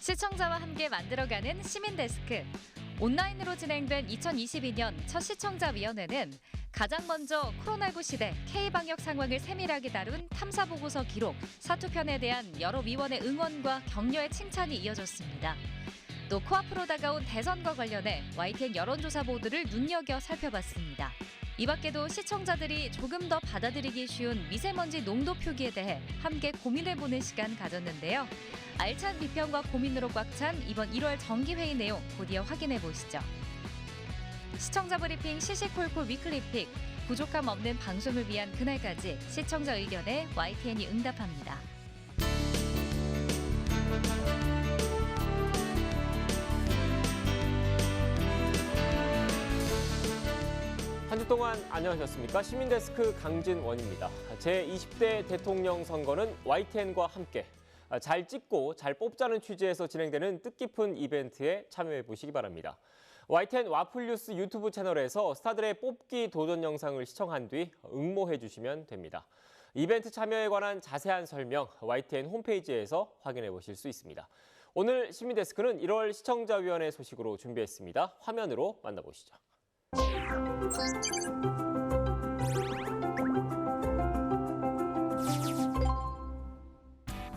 시청자와 함께 만들어가는 시민데스크. 온라인으로 진행된 2022년 첫 시청자위원회는 가장 먼저 코로나19 시대 K방역 상황을 세밀하게 다룬 탐사보고서 기록, 사투편에 대한 여러 위원의 응원과 격려의 칭찬이 이어졌습니다. 또 코앞으로 다가온 대선과 관련해 YTN 여론조사 보도를 눈여겨 살펴봤습니다. 이 밖에도 시청자들이 조금 더 받아들이기 쉬운 미세먼지 농도 표기에 대해 함께 고민해보는 시간 가졌는데요. 알찬 비평과 고민으로 꽉 찬 이번 1월 정기회의 내용 곧이어 확인해보시죠. 시청자 브리핑 시시콜콜 위클리픽, 부족함 없는 방송을 위한 그날까지 시청자 의견에 YTN이 응답합니다. 한 주 동안 안녕하셨습니까? 시민데스크 강진원입니다. 제20대 대통령 선거는 YTN과 함께 잘 찍고 잘 뽑자는 취지에서 진행되는 뜻깊은 이벤트에 참여해 보시기 바랍니다. YTN 와플뉴스 유튜브 채널에서 스타들의 뽑기 도전 영상을 시청한 뒤 응모해 주시면 됩니다. 이벤트 참여에 관한 자세한 설명 YTN 홈페이지에서 확인해 보실 수 있습니다. 오늘 시민데스크는 1월 시청자위원회 소식으로 준비했습니다. 화면으로 만나보시죠.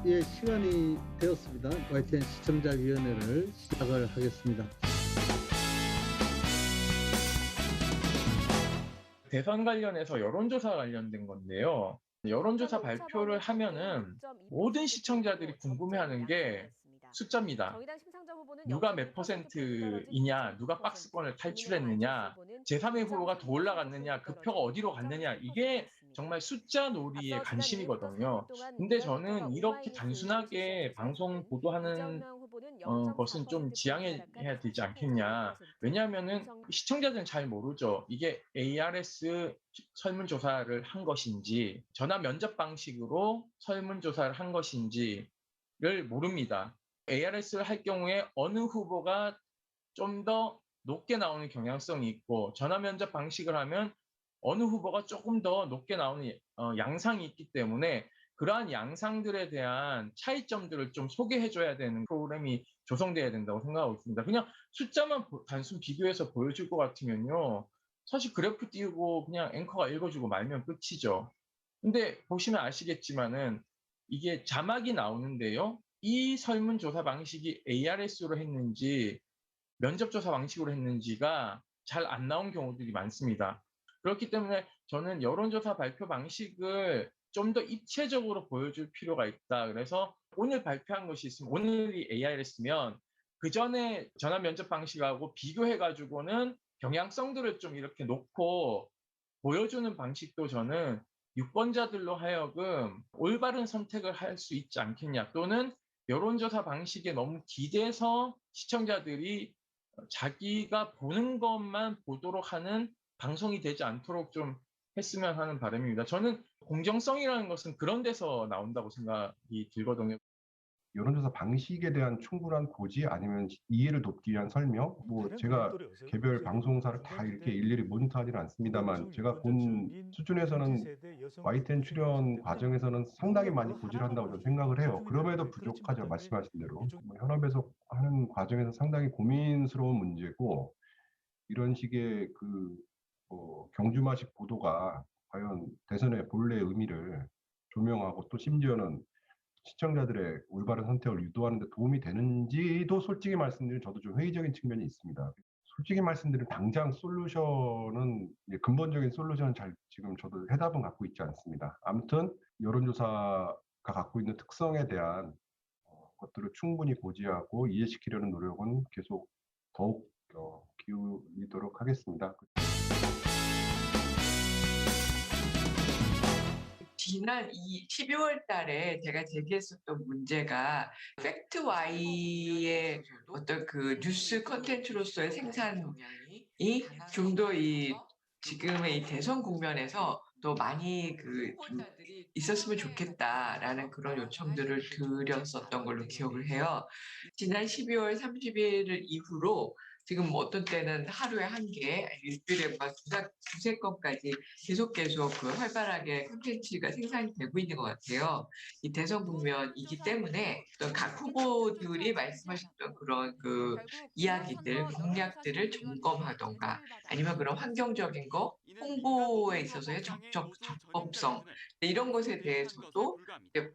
예, 시간이 되었습니다. YTN 시청자위원회를 시작을 하겠습니다. 대선 관련해서 여론조사 관련된 건데요. 여론조사 발표를 하면은 모든 시청자들이 궁금해하는 게 숫자입니다. 누가 몇 %이냐, 누가 박스권을 탈출했느냐, 제3의 후보가 더 올라갔느냐, 그 표가 어디로 갔느냐, 이게 정말 숫자 놀이의 관심이거든요. 근데 저는 이렇게 단순하게 방송 보도하는 것은 좀 지양해야 되지 않겠냐. 왜냐하면은 시청자들은 잘 모르죠. 이게 ARS 설문조사를 한 것인지, 전화 면접 방식으로 설문조사를 한 것인지를 모릅니다. ARS를 할 경우에 어느 후보가 좀 더 높게 나오는 경향성이 있고, 전화 면접 방식을 하면 어느 후보가 조금 더 높게 나오는 양상이 있기 때문에 그러한 양상들에 대한 차이점들을 좀 소개해줘야 되는 프로그램이 조성돼야 된다고 생각하고 있습니다. 그냥 숫자만 단순 비교해서 보여줄 것 같으면요, 사실 그래프 띄우고 그냥 앵커가 읽어주고 말면 끝이죠. 근데 보시면 아시겠지만은 이게 자막이 나오는데요. 이 설문조사 방식이 ARS로 했는지 면접조사 방식으로 했는지가 잘 안 나온 경우들이 많습니다. 그렇기 때문에 저는 여론조사 발표 방식을 좀 더 입체적으로 보여줄 필요가 있다. 그래서 오늘 발표한 것이 있으면, 오늘이 ARS면 그 전에 전화 면접 방식하고 비교해가지고는 경향성들을 좀 이렇게 놓고 보여주는 방식도 저는 유권자들로 하여금 올바른 선택을 할 수 있지 않겠냐. 또는 여론조사 방식에 너무 기대서 시청자들이 자기가 보는 것만 보도록 하는 방송이 되지 않도록 좀 했으면 하는 바람입니다. 저는 공정성이라는 것은 그런 데서 나온다고 생각이 들거든요. 여론조사 방식에 대한 충분한 고지 아니면 이해를 돕기 위한 설명, 제가 개별 방송사를 다 이렇게 일일이 모니터하지는 않습니다만 제가 본 수준에서는 YTN 출연 과정에서는 상당히 많이 고지를 한다고 저는 생각을 해요. 그럼에도 부족하죠. 말씀하신 대로 현업에서 하는 과정에서 상당히 고민스러운 문제고, 이런 식의 경주마식 보도가 과연 대선의 본래 의미를 조명하고 또 심지어는 시청자들의 올바른 선택을 유도하는 데 도움이 되는지도 솔직히 말씀드리면 저도 좀 회의적인 측면이 있습니다. 솔직히 말씀드리면 당장 근본적인 솔루션은 지금 저도 해답은 갖고 있지 않습니다. 아무튼 여론조사가 갖고 있는 특성에 대한 것들을 충분히 고지하고 이해시키려는 노력은 계속 더욱 기울이도록 하겠습니다. 지난 12월 달에 제가 제기했었던 문제가 팩트와이의 어떤 그 뉴스 컨텐츠로서의 생산이 좀 더 지금의 이 대선 국면에서 또 많이 좀 있었으면 좋겠다라는 그런 요청들을 드렸었던 걸로 기억을 해요. 지난 12월 30일 이후로 지금 뭐 어떤 때는 하루에 1개, 일주일에 막 두세 건까지 계속 그 활발하게 콘텐츠가 생산이 되고 있는 것 같아요. 이 대선 국면이기 때문에 어떤 각 후보들이 말씀하셨던 그런 그 이야기들, 공약들을 점검하던가 아니면 그런 환경적인 거, 홍보에 있어서의 적법성 이런 것에 대해서도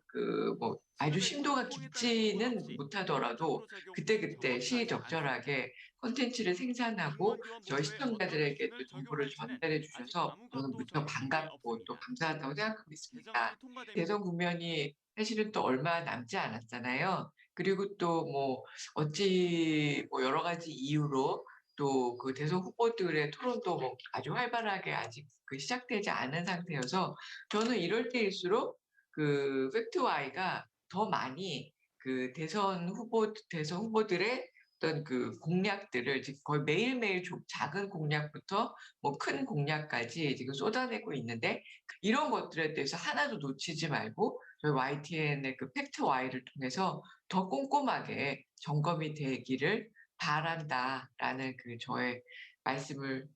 그뭐 아주 심도가 깊지는 못하더라도 그때그때 시의적절하게 콘텐츠를 생산하고 저희 시청자들에게 또 정보를 전달해 주셔서 저는 무척 반갑고 또 감사하다고 생각하고 있습니다. 대선 국면이 사실은 또 얼마 남지 않았잖아요. 그리고 또 뭐 어찌 뭐 여러 가지 이유로 또 그 대선 후보들의 토론도 뭐 아주 활발하게 아직 그 시작되지 않은 상태여서 저는 이럴 때일수록 그 팩트와이가 더 많이 그 대선 후보들의 어떤 그 공약들을 지금 거의 매일매일 작은 공약부터 뭐 큰 공약까지 지금 쏟아내고 있는데 이런 것들에 대해서 하나도 놓치지 말고 저희 YTN의 그 팩트와이를 통해서 더 꼼꼼하게 점검이 되기를 바란다라는 그 저의 말씀을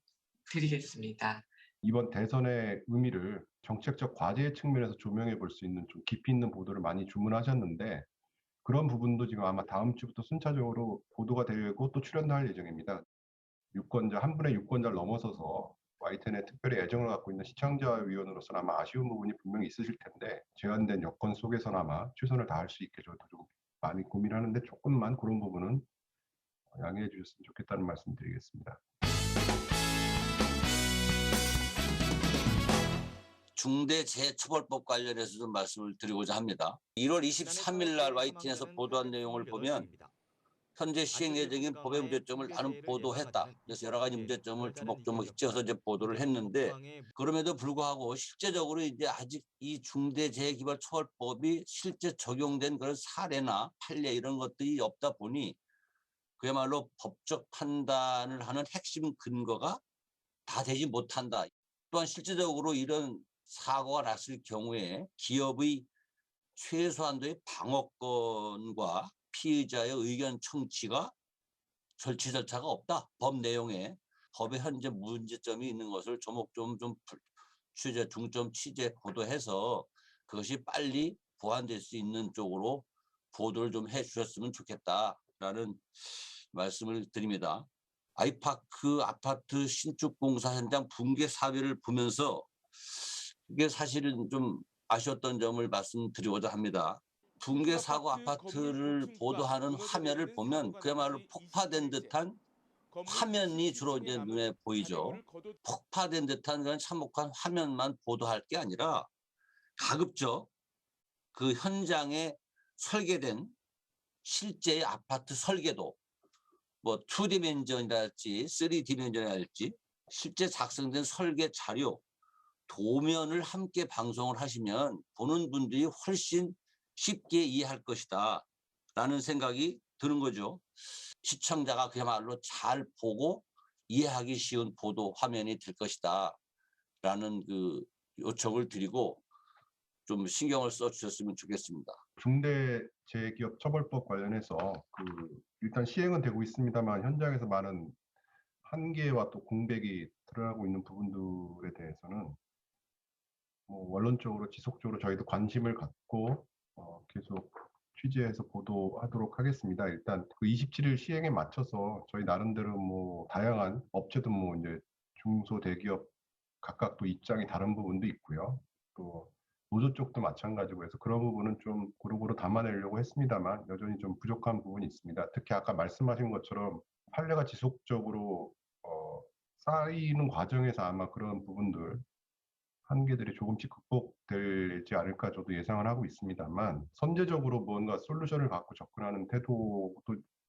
드리겠습니다. 이번 대선의 의미를 정책적 과제의 측면에서 조명해 볼 수 있는 좀 깊이 있는 보도를 많이 주문하셨는데 그런 부분도 지금 아마 다음 주부터 순차적으로 보도가 되고 또 출연도 할 예정입니다. 한 분의 유권자를 넘어서서 YTN에 특별히 애정을 갖고 있는 시청자위원으로서는 아마 아쉬운 부분이 분명히 있으실 텐데 제한된 여건 속에서는 아마 최선을 다할 수 있게 저도 좀 많이 고민하는데 조금만 그런 부분은 양해해 주셨으면 좋겠다는 말씀 드리겠습니다. 중대재해처벌법 관련해서 좀 말씀을 드리고자 합니다. 1월 23일 날 YTN에서 보도한 내용을 보면 현재 시행 예정인 법의 문제점을 나는 보도했다. 그래서 여러 가지 문제점을 조목조목 짚어서 이제 보도를 했는데 그럼에도 불구하고 실제적으로 이제 아직 이 중대재해기발처벌법이 실제 적용된 그런 사례나 판례 이런 것들이 없다 보니 그야말로 법적 판단을 하는 핵심 근거가 다 되지 못한다. 또한 실질적으로 이런 사고가 났을 경우에 기업의 최소한도의 방어권과 피의자의 의견 청취가 절차가 없다. 법 내용에 법에 현재 문제점이 있는 것을 조목조목 좀 중점 취재 보도해서 그것이 빨리 보완될 수 있는 쪽으로 보도를 좀 해주셨으면 좋겠다라는 말씀을 드립니다. 아이파크 아파트 신축 공사 현장 붕괴 사례를 보면서 이게 사실은 좀 아쉬웠던 점을 말씀드리고자 합니다. 붕괴 사고 아파트를 보도하는 화면을 보면 그야말로 폭파된 듯한 화면이 주로 이제 눈에 보이죠. 폭파된 듯한 그런 참혹한 화면만 보도할 게 아니라 가급적 그 현장에 설계된 실제의 아파트 설계도 뭐 2디멘전이랄지 3디멘전이랄지 실제 작성된 설계 자료, 도면을 함께 방송을 하시면 보는 분들이 훨씬 쉽게 이해할 것이다 라는 생각이 드는 거죠. 시청자가 그야말로 잘 보고 이해하기 쉬운 보도 화면이 될 것이다 라는 그 요청을 드리고 좀 신경을 써주셨으면 좋겠습니다. 중대재해기업처벌법 관련해서 일단 시행은 되고 있습니다만 현장에서 많은 한계와 또 공백이 드러나고 있는 부분들에 대해서는 뭐 원론적으로 지속적으로 저희도 관심을 갖고 계속 취재해서 보도하도록 하겠습니다. 일단 그 27일 시행에 맞춰서 저희 나름대로 뭐 다양한 업체도 뭐 이제 중소 대기업 각각 또 입장이 다른 부분도 있고요. 또 노조 쪽도 마찬가지고 해서 그런 부분은 좀 고루고루 담아내려고 했습니다만 여전히 좀 부족한 부분이 있습니다. 특히 아까 말씀하신 것처럼 판례가 지속적으로 쌓이는 과정에서 아마 그런 부분들 한계들이 조금씩 극복되지 않을까 저도 예상을 하고 있습니다만 선제적으로 뭔가 솔루션을 갖고 접근하는 태도도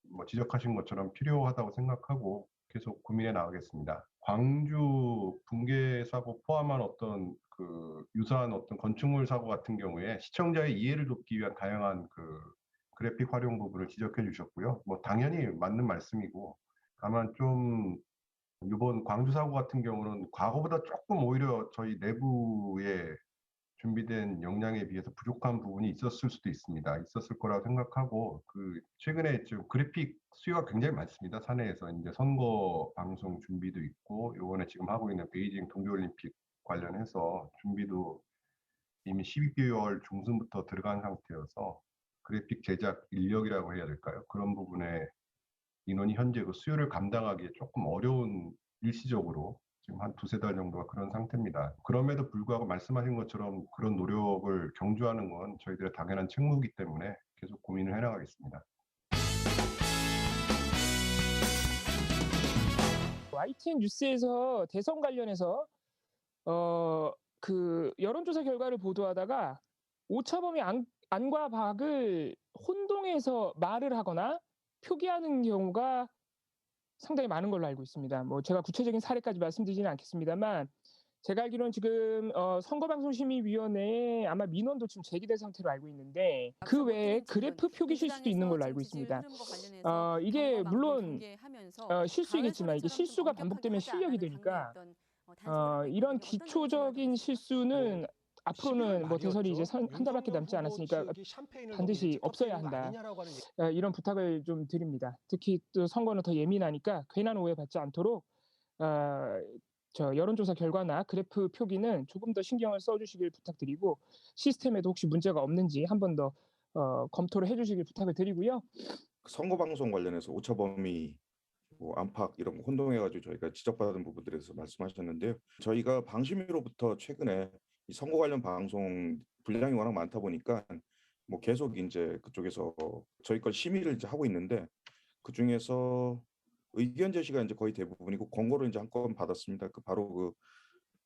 뭐 지적하신 것처럼 필요하다고 생각하고 계속 고민해 나가겠습니다. 광주 붕괴 사고 포함한 어떤 그 유사한 어떤 건축물 사고 같은 경우에 시청자의 이해를 돕기 위한 다양한 그 그래픽 활용 부분을 지적해 주셨고요. 뭐 당연히 맞는 말씀이고 다만 좀 이번 광주 사고 같은 경우는 과거보다 조금 오히려 저희 내부에 준비된 역량에 비해서 부족한 부분이 있었을 수도 있습니다. 있었을 거라고 생각하고 최근에 좀 그래픽 수요가 굉장히 많습니다. 사내에서 이제 선거 방송 준비도 있고 요번에 지금 하고 있는 베이징 동계올림픽 관련해서 준비도 이미 12개월 중순부터 들어간 상태여서 그래픽 제작 인력이라고 해야 될까요? 그런 부분에 인원이 현재 그 수요를 감당하기에 조금 어려운 일시적으로 지금 한 두세 달 정도가 그런 상태입니다. 그럼에도 불구하고 말씀하신 것처럼 그런 노력을 경주하는 건 저희들의 당연한 책무이기 때문에 계속 고민을 해나가겠습니다. YTN 뉴스에서 대선 관련해서 그 여론조사 결과를 보도하다가 오차범위 안과 박을 혼동해서 말을 하거나 표기하는 경우가 상당히 많은 걸로 알고 있습니다. 뭐 제가 구체적인 사례까지 말씀드리지는 않겠습니다만 제가 알기로는 지금 선거방송심의위원회에 아마 민원도 지금 제기된 상태로 알고 있는데 그 외에 그래프 표기 실수도 있는 걸로 알고 있습니다. 이게 물론 실수이겠지만 이게 실수가 반복되면 실력이 되니까 이런 기초적인 실수는 앞으로는 뭐 대선이 이제 한 달밖에 남지 않았으니까 반드시 없어야 한다. 이런 부탁을 좀 드립니다. 특히 또 선거는 더 예민하니까 괜한 오해 받지 않도록 저 여론조사 결과나 그래프 표기는 조금 더 신경을 써주시길 부탁드리고 시스템에도 혹시 문제가 없는지 한 번 더 검토를 해주시길 부탁을 드리고요. 선거 방송 관련해서 오차범위 뭐 안팎 이런 거 혼동해가지고 저희가 지적받은 부분들에서 말씀하셨는데요. 저희가 방심위로부터 최근에 이 선거 관련 방송 분량이 워낙 많다 보니까 뭐 계속 이제 그쪽에서 저희 걸 심의를 이제 하고 있는데 그 중에서 의견 제시가 이제 거의 대부분이고 권고를 이제 한 건 받았습니다. 바로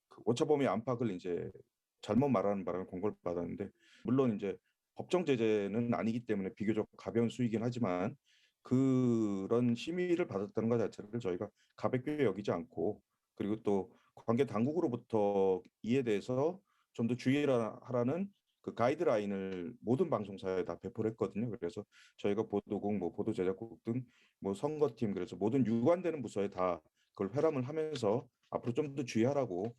그 오차범위 안팎을 이제 잘못 말하는 바람에 권고를 받았는데 물론 이제 법정 제재는 아니기 때문에 비교적 가벼운 수이긴 하지만 그런 심의를 받았다는 것 자체를 저희가 가볍게 여기지 않고 그리고 또 관계 당국으로부터 이에 대해서 좀 더 주의하라는 그 가이드라인을 모든 방송사에 다 배포를 했거든요. 그래서 저희가 보도국, 뭐 보도제작국 등 뭐 선거팀 그래서 모든 유관되는 부서에 다 그걸 회람을 하면서 앞으로 좀 더 주의하라고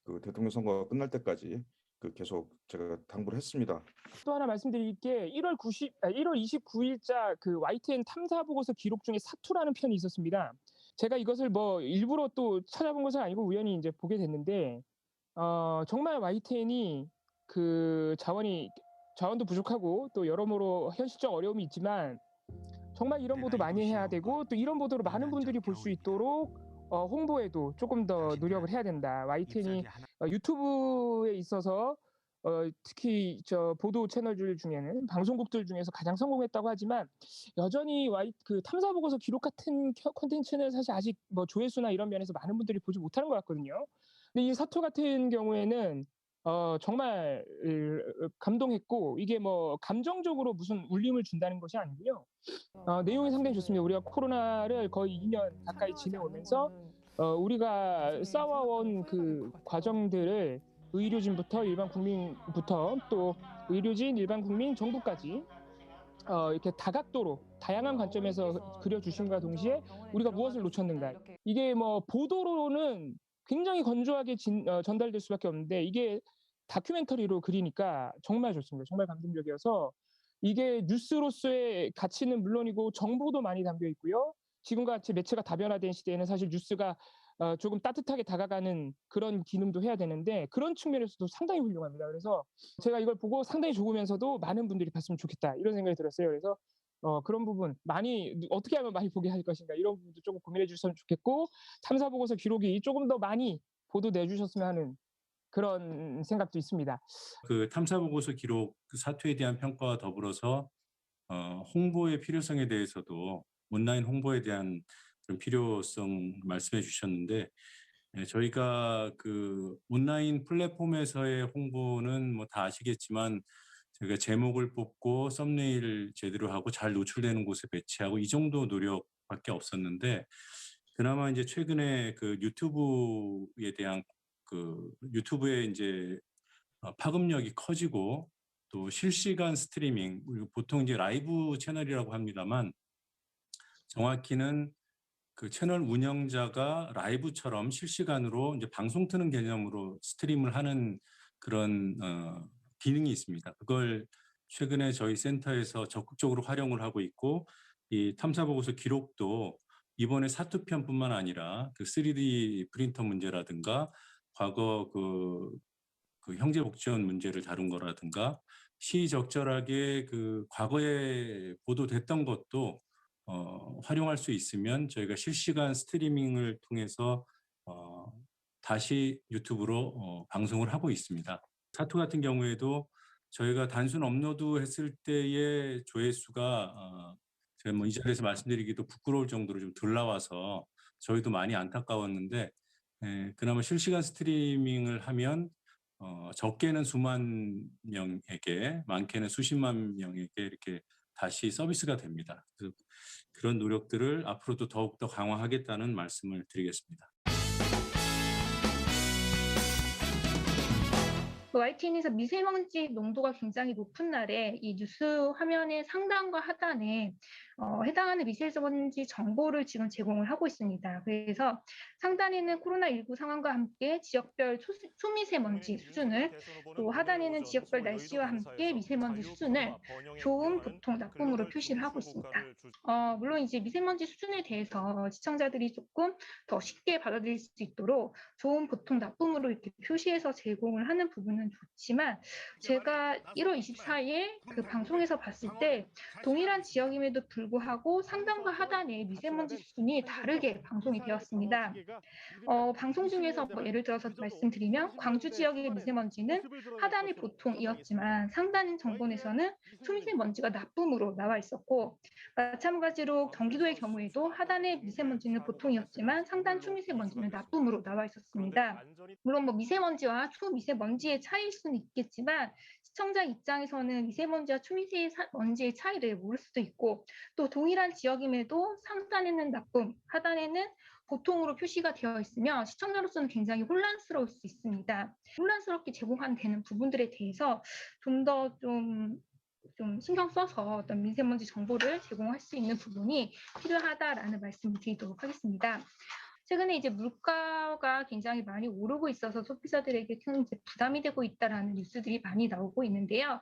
그 대통령 선거가 끝날 때까지 계속 제가 당부를 했습니다. 또 하나 말씀드릴 게 1월 29일자 그 YTN 탐사 보고서 기록 중에 사투라는 편이 있었습니다. 제가 이것을 뭐 일부러 또 찾아본 것은 아니고 우연히 이제 보게 됐는데 정말 YTN이 그 자원도 부족하고 또 여러모로 현실적 어려움이 있지만 정말 이런 보도 많이 해야 되고 또 이런 보도를 많은 분들이 볼 수 있도록 홍보에도 조금 더 노력을 해야 된다. YTN이 유튜브에 있어서 특히 저 보도 채널들 중에는 방송국들 중에서 가장 성공했다고 하지만 여전히 그 탐사 보고서 기록 같은 콘텐츠는 사실 아직 뭐 조회수나 이런 면에서 많은 분들이 보지 못하는 것 같거든요. 근데 이 사투 같은 경우에는 정말 감동했고 이게 뭐 감정적으로 무슨 울림을 준다는 것이 아니고요. 내용이 상당히 좋습니다. 우리가 코로나를 거의 2년 가까이 지내오면서 우리가 쌓아온 그 과정들을 의료진부터 일반 국민부터 또 의료진, 일반 국민, 정부까지 이렇게 다각도로 다양한 관점에서 그려주심과 동시에 우리가 무엇을 놓쳤는가. 이게 뭐 보도로는 굉장히 건조하게 전달될 수밖에 없는데 이게 다큐멘터리로 그리니까 정말 좋습니다. 정말 감동적이어서 이게 뉴스로서의 가치는 물론이고 정보도 많이 담겨 있고요. 지금과 같이 매체가 다변화된 시대에는 사실 뉴스가 조금 따뜻하게 다가가는 그런 기능도 해야 되는데 그런 측면에서도 상당히 훌륭합니다. 그래서 제가 이걸 보고 상당히 좋으면서도 많은 분들이 봤으면 좋겠다 이런 생각이 들었어요. 그래서 그런 부분 어떻게 하면 많이 보게 할 것인가 이런 부분도 조금 고민해 주셨으면 좋겠고 탐사 보고서 기록이 조금 더 많이 보도돼 주셨으면 하는 그런 생각도 있습니다. 그 탐사 보고서 기록 사투에 대한 평가와 더불어서 홍보의 필요성에 대해서도 온라인 홍보에 대한 그런 필요성 말씀해 주셨는데 저희가 그 온라인 플랫폼에서의 홍보는 뭐 다 아시겠지만 저희가 제목을 뽑고 썸네일을 제대로 하고 잘 노출되는 곳에 배치하고 이 정도 노력밖에 없었는데 그나마 이제 최근에 그 유튜브에 대한 그 유튜브의 이제 파급력이 커지고 또 실시간 스트리밍 보통 이제 라이브 채널이라고 합니다만 정확히는 그 채널 운영자가 라이브처럼 실시간으로 이제 방송 트는 개념으로 스트림을 하는 그런 기능이 있습니다. 그걸 최근에 저희 센터에서 적극적으로 활용을 하고 있고 이 탐사보고서 기록도 이번에 사투편뿐만 아니라 그 3D 프린터 문제라든가 과거 그 형제복지원 문제를 다룬 거라든가 시적절하게 그 과거에 보도됐던 것도 활용할 수 있으면 저희가 실시간 스트리밍을 통해서 다시 유튜브로 방송을 하고 있습니다. 사투 같은 경우에도 저희가 단순 업로드했을 때의 조회수가 제가 뭐 이 자리에서 말씀드리기도 부끄러울 정도로 좀 덜 나와서 저희도 많이 안타까웠는데 그나마 실시간 스트리밍을 하면 적게는 수만 명에게, 많게는 수십만 명에게 이렇게 다시 서비스가 됩니다. 그래서 그런 노력들을 앞으로도 더욱더 강화하겠다는 말씀을 드리겠습니다. YTN에서 미세먼지 농도가 굉장히 높은 날에 이 뉴스 화면의 상단과 하단에 해당하는 미세먼지 정보를 지금 제공을 하고 있습니다. 그래서 상단에는 코로나19 상황과 함께 지역별 초미세먼지 수준을, 또 하단에는 지역별 날씨와 함께 미세먼지 수준을 좋음, 보통, 나쁨으로 표시를 하고 있습니다. 물론 이제 미세먼지 수준에 대해서 시청자들이 조금 더 쉽게 받아들일 수 있도록 좋음, 보통, 나쁨으로 이렇게 표시해서 제공을 하는 부분은 좋지만, 제가 1월 24일 그 방송에서 봤을 때 동일한 지역임에도 불구하고 상단과 하단의 미세먼지 수준이 다르게 방송이 되었습니다. 방송 중에서 뭐 예를 들어서 말씀드리면 광주 지역의 미세먼지는 하단이 보통이었지만 상단 정본에서는 초미세먼지가 나쁨으로 나와 있었고, 마찬가지로 경기도의 경우에도 하단의 미세먼지는 보통이었지만 상단 초미세먼지는 나쁨으로 나와 있었습니다. 물론 뭐 미세먼지와 초미세먼지의 차이일 수는 있겠지만 시청자 입장에서는 미세먼지와 초미세먼지의 차이를 모를 수도 있고, 또 동일한 지역임에도 상단에는 나쁨, 하단에는 보통으로 표시가 되어 있으면 시청자로서는 굉장히 혼란스러울 수 있습니다. 혼란스럽게 제공되는 부분들에 대해서 좀 더 좀 신경 써서 어떤 미세먼지 정보를 제공할 수 있는 부분이 필요하다라는 말씀을 드리도록 하겠습니다. 최근에 이제 물가가 굉장히 많이 오르고 있어서 소비자들에게 큰 이제 부담이 되고 있다라는 뉴스들이 많이 나오고 있는데요.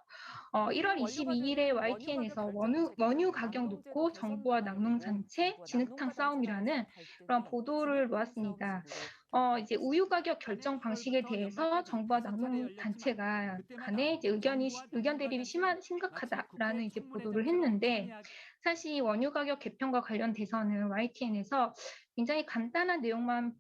1월 22일에 YTN에서 원유 가격 놓고 정부와 낙농단체 진흙탕 싸움이라는 그런 보도를 놓았습니다. 이제 우유 가격 결정 방식에 대해서 정부와 낙농단체가 간에 이제 의견 대립이 심각하다라는 이제 보도를 했는데, 사실 원유 가격 개편과 관련돼서는 YTN에서 굉장히 간단한 내용만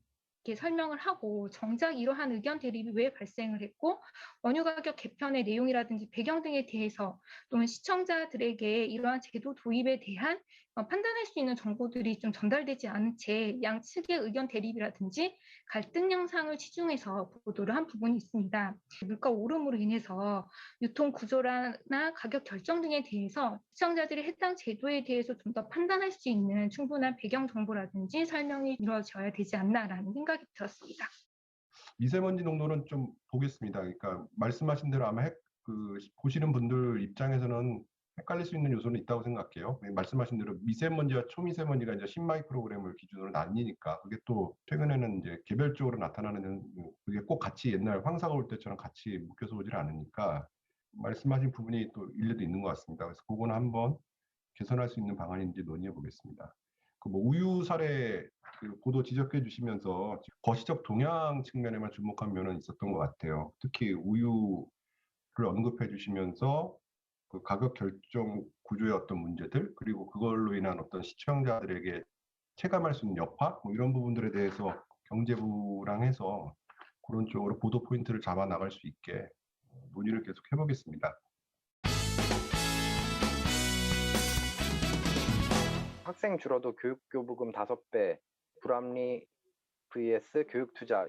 이렇게 설명을 하고 정작 이러한 의견 대립이 왜 발생을 했고 원유 가격 개편의 내용이라든지 배경 등에 대해서 또는 시청자들에게 이러한 제도 도입에 대한 판단할 수 있는 정보들이 좀 전달되지 않은 채 양측의 의견 대립이라든지 갈등 양상을 치중해서 보도를 한 부분이 있습니다. 물가 오름으로 인해서 유통 구조나 가격 결정 등에 대해서 시청자들이 해당 제도에 대해서 좀 더 판단할 수 있는 충분한 배경 정보라든지 설명이 이루어져야 되지 않나라는 생각이 들었습니다. 미세먼지 농도는 좀 보겠습니다. 그러니까 말씀하신 대로 아마 보시는 분들 입장에서는 헷갈릴 수 있는 요소는 있다고 생각해요. 말씀하신 대로 미세먼지와 초미세먼지가 이제 10마이크로그램을 기준으로 나뉘니까 그게 또 최근에는 이제 개별적으로 나타나는 그게 꼭 같이 옛날 황사가 올 때처럼 같이 묶여서 오질 않으니까 말씀하신 부분이 또 일리도 있는 것 같습니다. 그래서 그거는 한번 개선할 수 있는 방안인지 논의해 보겠습니다. 뭐 우유 사례 보도 지적해 주시면서 거시적 동향 측면에만 주목한 면은 있었던 것 같아요. 특히 우유를 언급해 주시면서 그 가격 결정 구조의 어떤 문제들, 그리고 그걸로 인한 어떤 시청자들에게 체감할 수 있는 여파, 뭐 이런 부분들에 대해서 경제부랑 해서 그런 쪽으로 보도 포인트를 잡아 나갈 수 있게 논의를 계속 해보겠습니다. 학생 줄어도 교육교부금 5배, 불합리 vs 교육 투자,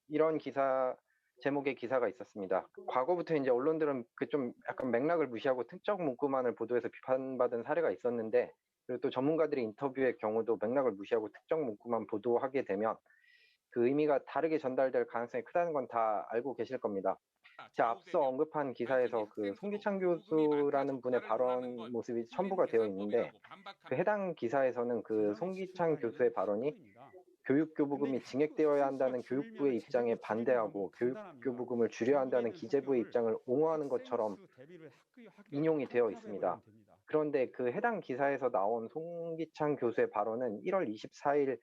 이런 기사 제목의 기사가 있었습니다. 과거부터 이제 언론들은 그 좀 약간 맥락을 무시하고 특정 문구만을 보도해서 비판받은 사례가 있었는데, 그리고 또 전문가들의 인터뷰의 경우도 맥락을 무시하고 특정 문구만 보도하게 되면 그 의미가 다르게 전달될 가능성이 크다는 건 다 알고 계실 겁니다. 제가 앞서 언급한 기사에서 그 송기창 교수라는 분의 발언 모습이 첨부가 되어 있는데, 그 해당 기사에서는 그 송기창 교수의 발언이 교육교부금이 증액되어야 한다는 교육부의 입장에 반대하고 교육교부금을 줄여야 한다는 기재부의 입장을 옹호하는 것처럼 인용이 되어 있습니다. 그런데 그 해당 기사에서 나온 송기창 교수의 발언은 1월 24일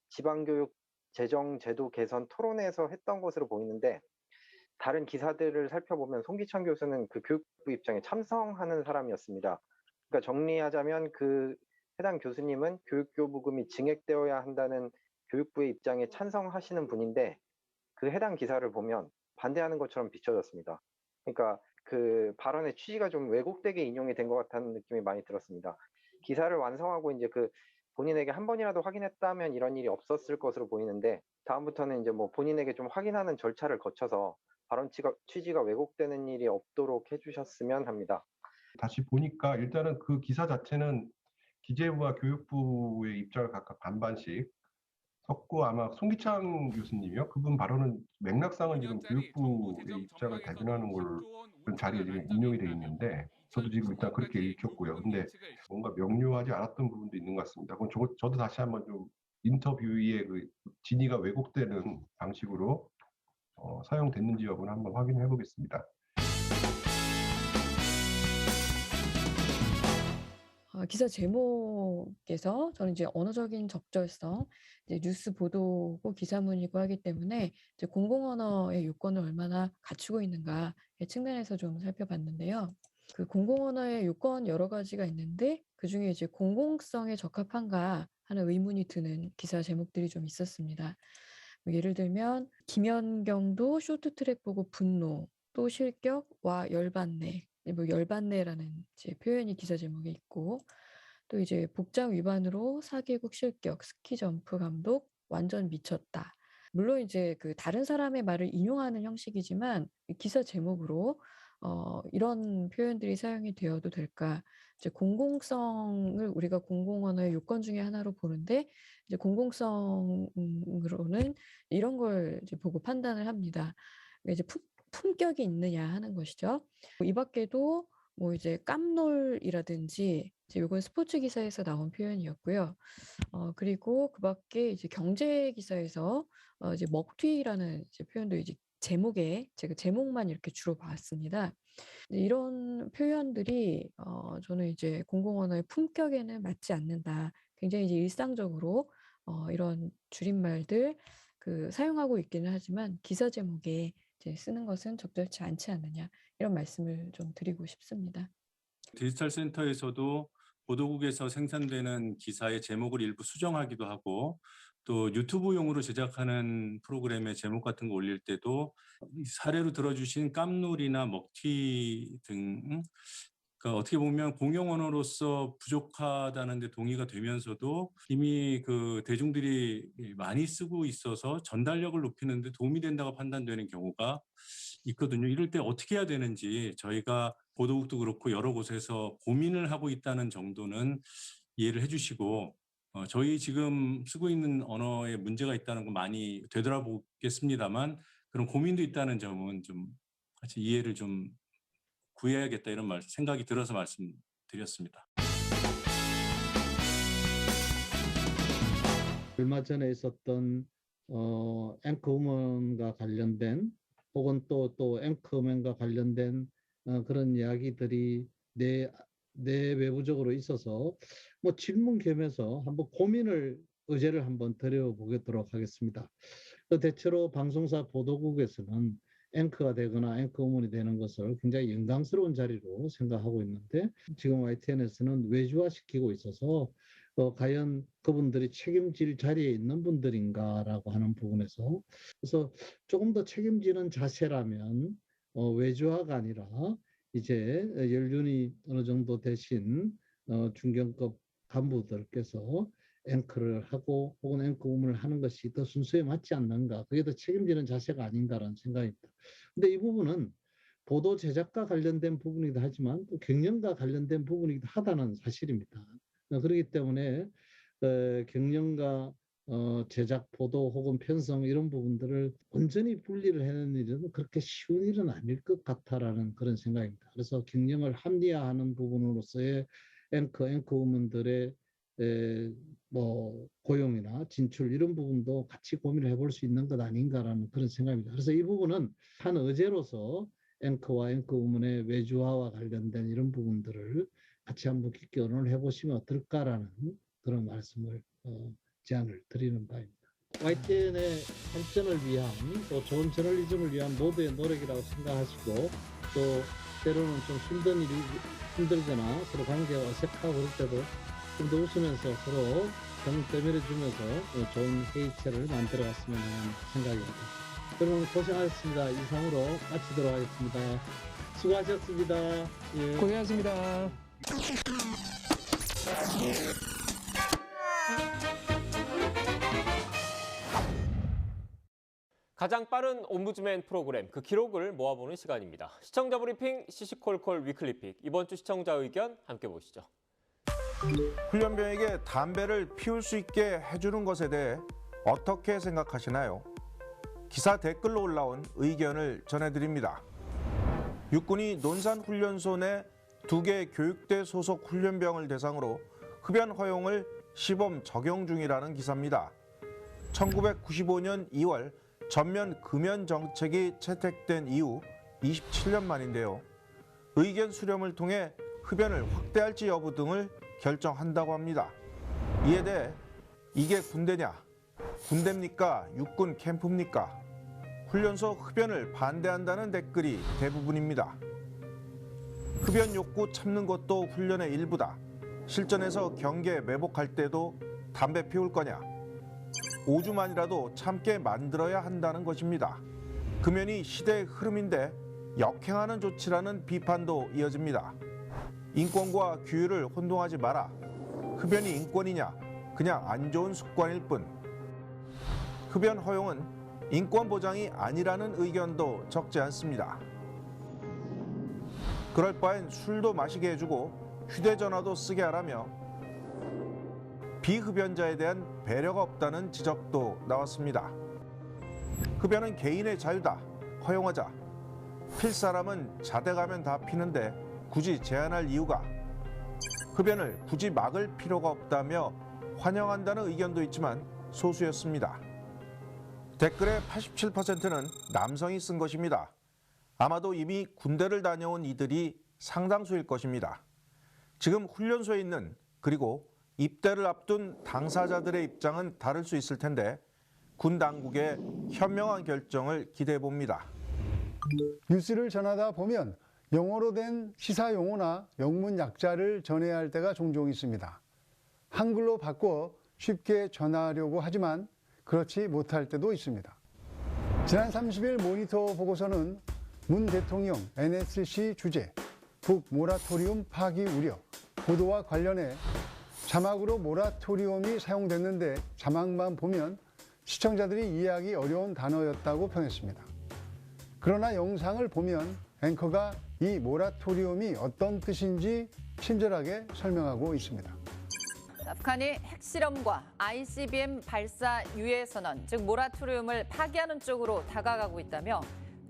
지방교육 재정제도 개선 토론회에서 했던 것으로 보이는데, 다른 기사들을 살펴보면 송기창 교수는 그 교육부 입장에 참석하는 사람이었습니다. 그러니까 정리하자면 그 해당 교수님은 교육교부금이 증액되어야 한다는 교육부의 입장에 찬성하시는 분인데, 그 해당 기사를 보면 반대하는 것처럼 비춰졌습니다. 그러니까 그 발언의 취지가 좀 왜곡되게 인용이 된 것 같다는 느낌이 많이 들었습니다. 기사를 완성하고 이제 그 본인에게 한 번이라도 확인했다면 이런 일이 없었을 것으로 보이는데, 다음부터는 이제 뭐 본인에게 좀 확인하는 절차를 거쳐서 발언 취지가 왜곡되는 일이 없도록 해주셨으면 합니다. 다시 보니까 일단은 그 기사 자체는 기재부와 교육부의 입장을 각각 반반씩 섞고, 아마 송기창 교수님이요. 그분 발언은 맥락상은 지금 교육부의 입장을 대변하는 걸 그런 자리에 지금 인용이 돼 있는데, 저도 지금 일단 그렇게 읽혔고요. 근데 뭔가 명료하지 않았던 부분도 있는 것 같습니다. 그럼 저도 다시 한번 좀 인터뷰의 그 진위가 왜곡되는 방식으로 사용됐는지 여부는 한번 확인해 보겠습니다. 기사 제목에서 저는 이제 언어적인 적절성, 이제 뉴스 보도고 기사문이고 하기 때문에 이제 공공언어의 요건을 얼마나 갖추고 있는가의 측면에서 좀 살펴봤는데요. 그 공공언어의 요건 여러 가지가 있는데 그중에 이제 공공성에 적합한가 하는 의문이 드는 기사 제목들이 좀 있었습니다. 예를 들면 김연경도 쇼트트랙 보고 분노, 또 실격, 와 열받네. 뭐 열받네라는 이제 표현이 기사 제목에 있고, 또 이제 복장 위반으로 4개국 실격, 스키 점프 감독 완전 미쳤다. 물론 이제 그 다른 사람의 말을 인용하는 형식이지만 기사 제목으로 이런 표현들이 사용이 되어도 될까? 이제 공공성을 우리가 공공언어의 요건 중에 하나로 보는데, 이제 공공성으로는 이런 걸 이제 보고 판단을 합니다. 이제 품격이 있느냐 하는 것이죠. 이 밖에도 뭐 이제 깜놀이라든지 이제 요건 스포츠 기사에서 나온 표현이었고요. 그리고 그 밖에 이제 경제 기사에서 이제 먹튀라는 이제 표현도 이제 제목에 제가 제목만 이렇게 주로 봤습니다. 이런 표현들이 저는 이제 공공언어의 품격에는 맞지 않는다. 굉장히 이제 일상적으로 이런 줄임말들 그 사용하고 있기는 하지만 기사 제목에 이제 쓰는 것은 적절치 않지 않느냐, 이런 말씀을 좀 드리고 싶습니다. 디지털 센터에서도 보도국에서 생산되는 기사의 제목을 일부 수정하기도 하고, 또 유튜브용으로 제작하는 프로그램의 제목 같은 거 올릴 때도 사례로 들어주신 깜놀이나 먹튀 등, 그러니까 어떻게 보면 공용 언어로서 부족하다는 데 동의가 되면서도 이미 그 대중들이 많이 쓰고 있어서 전달력을 높이는 데 도움이 된다고 판단되는 경우가 있거든요. 이럴 때 어떻게 해야 되는지 저희가 보도국도 그렇고 여러 곳에서 고민을 하고 있다는 정도는 이해를 해주시고, 저희 지금 쓰고 있는 언어에 문제가 있다는 거 많이 되돌아보겠습니다만, 그런 고민도 있다는 점은 좀 같이 이해를 좀 구해야겠다, 이런 생각이 들어서 말씀드렸습니다. 얼마 전에 있었던 앵커우먼과 관련된 혹은 또 앵커맨과 관련된 그런 이야기들이 내외부적으로 있어서 뭐 질문 겸해서 한번 의제를 한번 드려보도록 하겠습니다. 대체로 방송사 보도국에서는 앵커가 되거나 앵커우먼이 되는 것을 굉장히 영광스러운 자리로 생각하고 있는데, 지금 YTN에서는 외주화시키고 있어서 과연 그분들이 책임질 자리에 있는 분들인가라고 하는 부분에서, 그래서 조금 더 책임지는 자세라면 외주화가 아니라 이제 연륜이 어느 정도 되신 중견급 간부들께서 앵커를 하고 혹은 앵커우먼을 하는 것이 더 순서에 맞지 않는가, 그게 더 책임지는 자세가 아닌가라는 생각입니다. 근데 이 부분은 보도 제작과 관련된 부분이기도 하지만 또 경영과 관련된 부분이기도 하다는 사실입니다. 그렇기 때문에 경영과 제작, 보도 혹은 편성 이런 부분들을 온전히 분리를 해내는 일은 그렇게 쉬운 일은 아닐 것 같다라는 그런 생각입니다. 그래서 경영을 합리화하는 부분으로서의 앵커우먼들의 뭐 고용이나 진출 이런 부분도 같이 고민을 해볼 수 있는 것 아닌가라는 그런 생각입니다. 그래서 이 부분은 한 의제로서 앵커와 앵커 부문의 외주화와 관련된 이런 부분들을 같이 한번 깊게 의논을 해보시면 어떨까라는 그런 말씀을 제안을 드리는 바입니다. YTN의 발전을 위한 또 좋은 저널리즘을 위한 모두의 노력이라고 생각하시고 또 때로는 좀 힘들거나 서로 관계가 어색하고 그럴 때도 좀 더 웃으면서 서로 정 떠밀어주면서 좋은 회의체를 만들어갔으면 하는 생각입니다. 여러분 고생하셨습니다. 이상으로 마치도록 하겠습니다. 수고하셨습니다. 예. 고생하셨습니다. 가장 빠른 옴부즈맨 프로그램 그 기록을 모아보는 시간입니다. 시청자 브리핑 시시콜콜 위클리픽 이번 주 시청자 의견 함께 보시죠. 훈련병에게 담배를 피울 수 있게 해주는 것에 대해 어떻게 생각하시나요? 기사 댓글로 올라온 의견을 전해드립니다. 육군이 논산훈련소 내 2개 교육대 소속 훈련병을 대상으로 흡연 허용을 시범 적용 중이라는 기사입니다. 1995년 2월 전면 금연 정책이 채택된 이후 27년 만인데요. 의견 수렴을 통해 흡연을 확대할지 여부 등을 결정한다고 합니다. 이에 대해 이게 군대냐? 군대입니까? 육군 캠프입니까? 훈련소 흡연을 반대한다는 댓글이 대부분입니다. 흡연 욕구 참는 것도 훈련의 일부다. 실전에서 경계 매복할 때도 담배 피울 거냐? 5주만이라도 참게 만들어야 한다는 것입니다. 금연이 시대의 흐름인데 역행하는 조치라는 비판도 이어집니다. 인권과 규율을 혼동하지 마라. 흡연이 인권이냐? 그냥 안 좋은 습관일 뿐. 흡연 허용은 인권 보장이 아니라는 의견도 적지 않습니다. 그럴 바엔 술도 마시게 해주고 휴대전화도 쓰게 하라며 비흡연자에 대한 배려가 없다는 지적도 나왔습니다. 흡연은 개인의 자유다. 허용하자. 필 사람은 자대가면 다 피는데 굳이 제한할 이유가? 흡연을 굳이 막을 필요가 없다며 환영한다는 의견도 있지만 소수였습니다. 댓글의 87%는 남성이 쓴 것입니다. 아마도 이미 군대를 다녀온 이들이 상당수일 것입니다. 지금 훈련소에 있는 그리고 입대를 앞둔 당사자들의 입장은 다를 수 있을 텐데 군 당국의 현명한 결정을 기대해 봅니다. 뉴스를 전하다 보면 영어로 된 시사 용어나 영문 약자를 전해야 할 때가 종종 있습니다. 한글로 바꿔 쉽게 전하려고 하지만 그렇지 못할 때도 있습니다. 지난 30일 모니터 보고서는 문 대통령 NSC 주재, 북 모라토리움 파기 우려, 보도와 관련해 자막으로 모라토리움이 사용됐는데 자막만 보면 시청자들이 이해하기 어려운 단어였다고 평했습니다. 그러나 영상을 보면 앵커가 이 모라토리움이 어떤 뜻인지 친절하게 설명하고 있습니다. 북한이 핵실험과 ICBM 발사 유예 선언, 즉 모라토리움을 파기하는 쪽으로 다가가고 있다며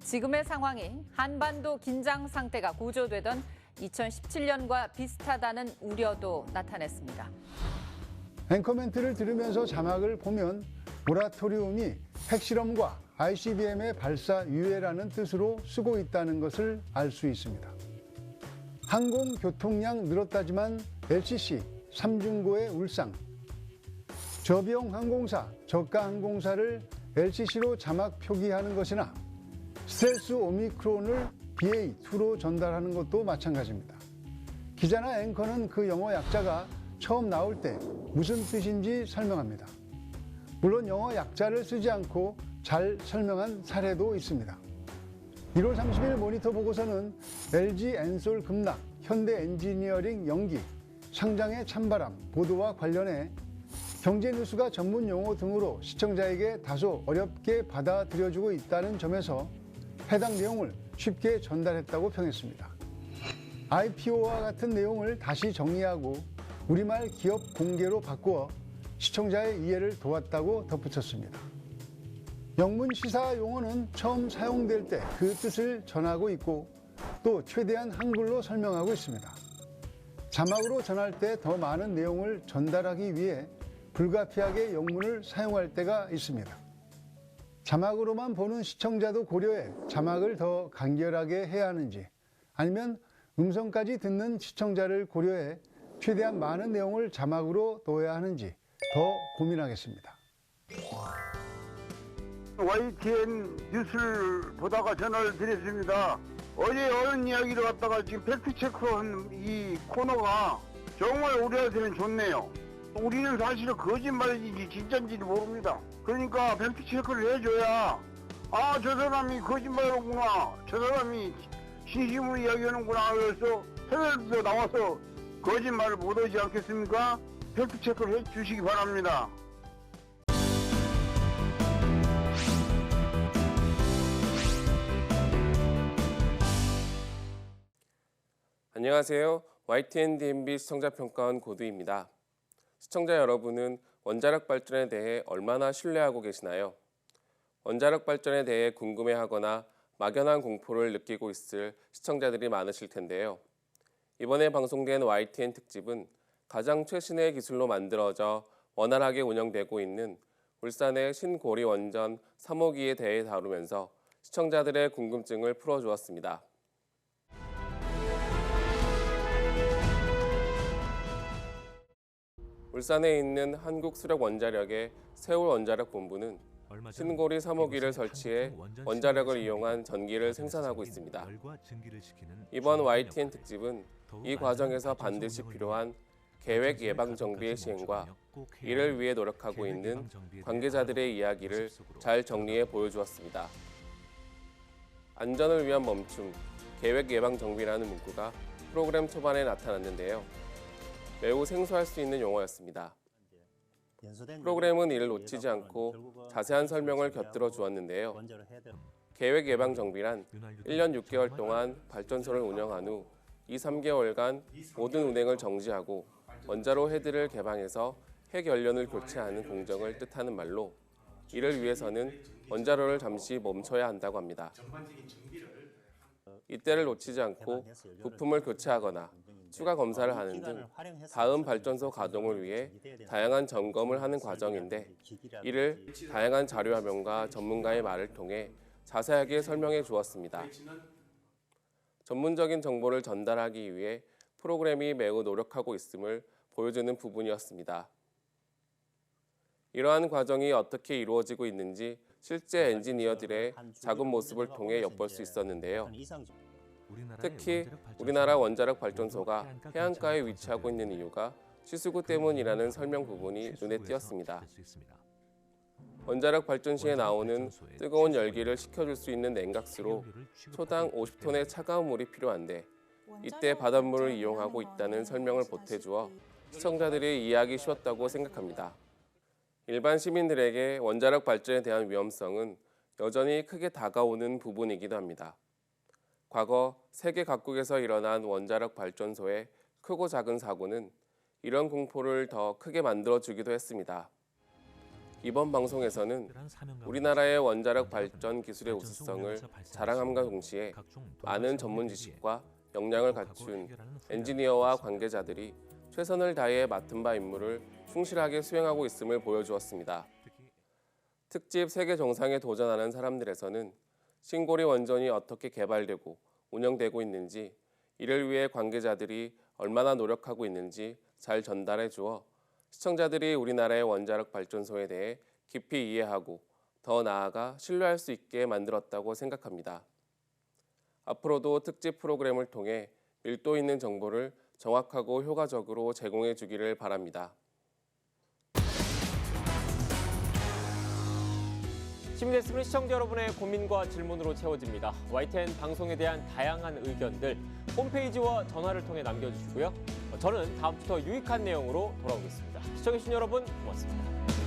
지금의 상황이 한반도 긴장 상태가 고조되던 2017년과 비슷하다는 우려도 나타냈습니다. 앵커 멘트를 들으면서 자막을 보면 모라토리움이 핵실험과 ICBM의 발사 유예라는 뜻으로 쓰고 있다는 것을 알 수 있습니다. 항공 교통량 늘었다지만 LCC, 삼중고의 울상, 저비용 항공사, 저가 항공사를 LCC로 자막 표기하는 것이나 스텔스 오미크론을 BA2로 전달하는 것도 마찬가지입니다. 기자나 앵커는 그 영어 약자가 처음 나올 때 무슨 뜻인지 설명합니다. 물론 영어 약자를 쓰지 않고 잘 설명한 사례도 있습니다. 1월 30일 모니터 보고서는 LG 엔솔 급락, 현대 엔지니어링 연기, 상장의 찬바람, 보도와 관련해 경제뉴스가 전문 용어 등으로 시청자에게 다소 어렵게 받아들여주고 있다는 점에서 해당 내용을 쉽게 전달했다고 평했습니다. IPO와 같은 내용을 다시 정리하고 우리말 기업 공개로 바꾸어 시청자의 이해를 도왔다고 덧붙였습니다. 영문 시사 용어는 처음 사용될 때 그 뜻을 전하고 있고 또 최대한 한글로 설명하고 있습니다. 자막으로 전할 때 더 많은 내용을 전달하기 위해 불가피하게 영문을 사용할 때가 있습니다. 자막으로만 보는 시청자도 고려해 자막을 더 간결하게 해야 하는지, 아니면 음성까지 듣는 시청자를 고려해 최대한 많은 내용을 자막으로 넣어야 하는지 더 고민하겠습니다. YTN 뉴스를 보다가 전화를 드렸습니다. 어제 어른 이야기를 갖다가 지금 팩트체크한 이 코너가 정말 우리한테는 좋네요. 우리는 사실은 거짓말인지 진짜인지를 모릅니다. 그러니까 팩트체크를 해줘야 아, 저 사람이 거짓말하는구나, 저 사람이 진심으로 이야기하는구나. 그래서 해외에도 나와서 거짓말을 못하지 않겠습니까? 팩트체크를 해주시기 바랍니다. 안녕하세요. YTN DMB 시청자평가원 고두입니다. 시청자 여러분은 원자력 발전에 대해 얼마나 신뢰하고 계시나요? 원자력 발전에 대해 궁금해하거나 막연한 공포를 느끼고 있을 시청자들이 많으실 텐데요. 이번에 방송된 YTN 특집은 가장 최신의 기술로 만들어져 원활하게 운영되고 있는 울산의 신고리 원전 3호기에 대해 다루면서 시청자들의 궁금증을 풀어주었습니다. 울산에 있는 한국수력원자력의 세울원자력본부는 신고리 3호기를 설치해 원자력을 이용한 전기를 생산하고 있습니다. 이번 YTN 특집은 이 과정에서 반드시 필요한 계획 예방 정비의 시행과 이를 위해 노력하고 있는 관계자들의 이야기를 잘 정리해 보여주었습니다. 안전을 위한 멈춤, 계획 예방 정비라는 문구가 프로그램 초반에 나타났는데요. 매우 생소할 수 있는 용어였습니다. 프로그램은 이를 놓치지 않고 자세한 설명을 곁들여 주었는데요. 계획 예방 정비란 1년 6개월 동안 발전소를 운영한 후 2-3개월간 모든 운행을 정지하고 원자로 헤드를 개방해서 핵 연료를 교체하는 공정을 뜻하는 말로, 이를 위해서는 원자로를 잠시 멈춰야 한다고 합니다. 이때를 놓치지 않고 부품을 교체하거나 추가 검사를 하는 등 다음 발전소 가동을 위해 다양한 점검을 하는 과정인데, 이를 다양한 자료 화면과 전문가의 말을 통해 자세하게 설명해 주었습니다. 전문적인 정보를 전달하기 위해 프로그램이 매우 노력하고 있음을 보여주는 부분이었습니다. 이러한 과정이 어떻게 이루어지고 있는지 실제 엔지니어들의 작은 모습을 통해 엿볼 수 있었는데요. 특히 우리나라 원자력 발전소가 해안가에 위치하고 있는 이유가 시수구 때문이라는 설명 부분이 눈에 띄었습니다. 원자력 발전 시에 나오는 뜨거운 열기를 식혀줄 수 있는 냉각수로 초당 50톤의 차가운 물이 필요한데, 이때 바닷물을 이용하고 있다는 설명을 보태주어 시청자들이 이해하기 쉬웠다고 생각합니다. 일반 시민들에게 원자력 발전에 대한 위험성은 여전히 크게 다가오는 부분이기도 합니다. 과거 세계 각국에서 일어난 원자력 발전소의 크고 작은 사고는 이런 공포를 더 크게 만들어주기도 했습니다. 이번 방송에서는 우리나라의 원자력 발전 기술의 우수성을 자랑함과 동시에 많은 전문 지식과 역량을 갖춘 엔지니어와 관계자들이 최선을 다해 맡은 바 임무를 충실하게 수행하고 있음을 보여주었습니다. 특집 세계 정상에 도전하는 사람들에서는 신고리 원전이 어떻게 개발되고 운영되고 있는지, 이를 위해 관계자들이 얼마나 노력하고 있는지 잘 전달해 주어 시청자들이 우리나라의 원자력 발전소에 대해 깊이 이해하고 더 나아가 신뢰할 수 있게 만들었다고 생각합니다. 앞으로도 특집 프로그램을 통해 밀도 있는 정보를 정확하고 효과적으로 제공해 주기를 바랍니다. 시민데스크는 시청자 여러분의 고민과 질문으로 채워집니다. YTN 방송에 대한 다양한 의견들 홈페이지와 전화를 통해 남겨주시고요. 저는 다음 주 더 유익한 내용으로 돌아오겠습니다. 시청해주신 여러분 고맙습니다.